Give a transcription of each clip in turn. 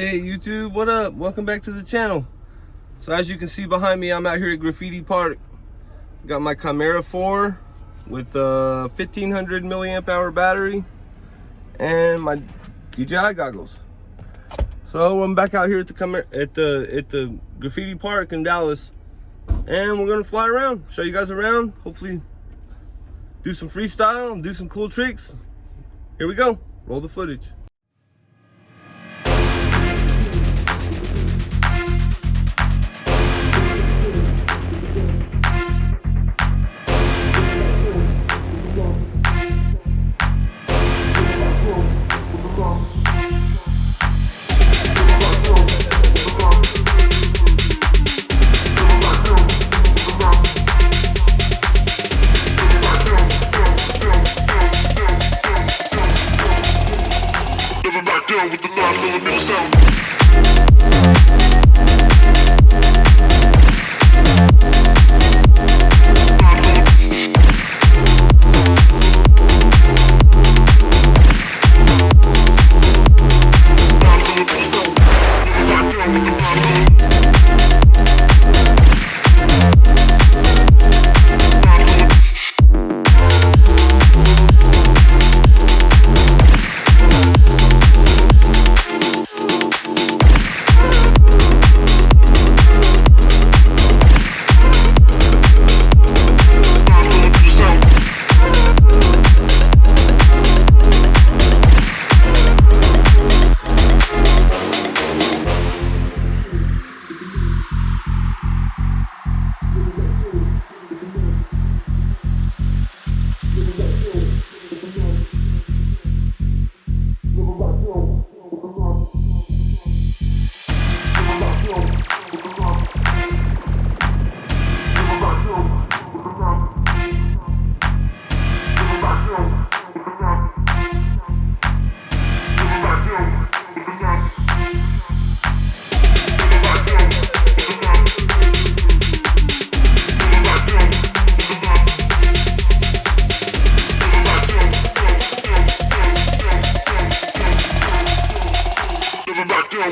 Hey YouTube, what up? Welcome back to the channel. So as you can see behind me, I'm out here at Graffiti Park. Got my Chimera4 with a 1500 milliamp hour battery and my DJI goggles. So I'm back out here at the Graffiti Park in Dallas, and we're gonna fly around, show you guys around, hopefully do some freestyle and do some cool tricks. Here we go, roll the footage. With the 9mm sound.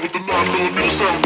With the 9mm sound.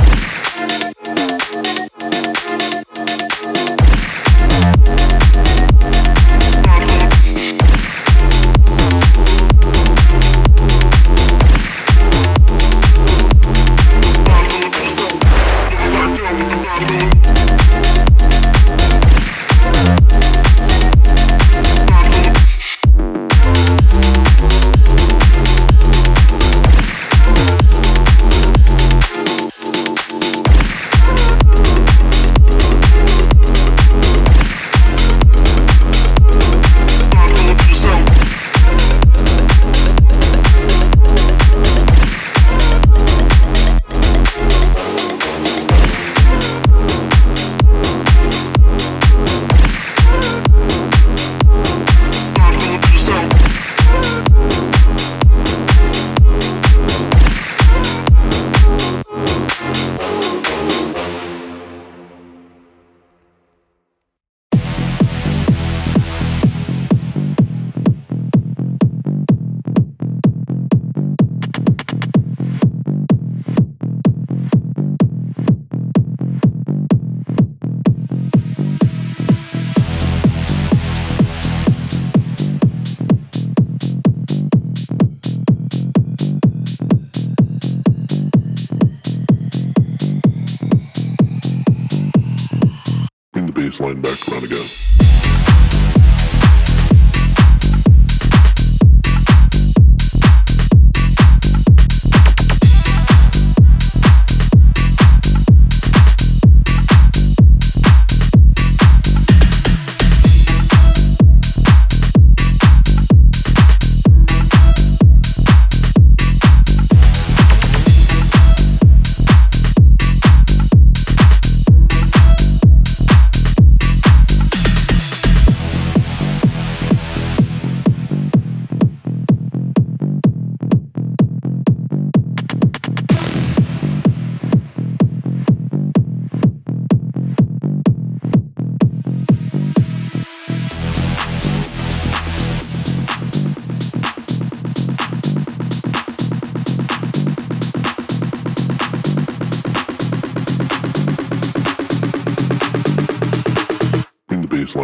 Baseline back around again.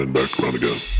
baseline back around again.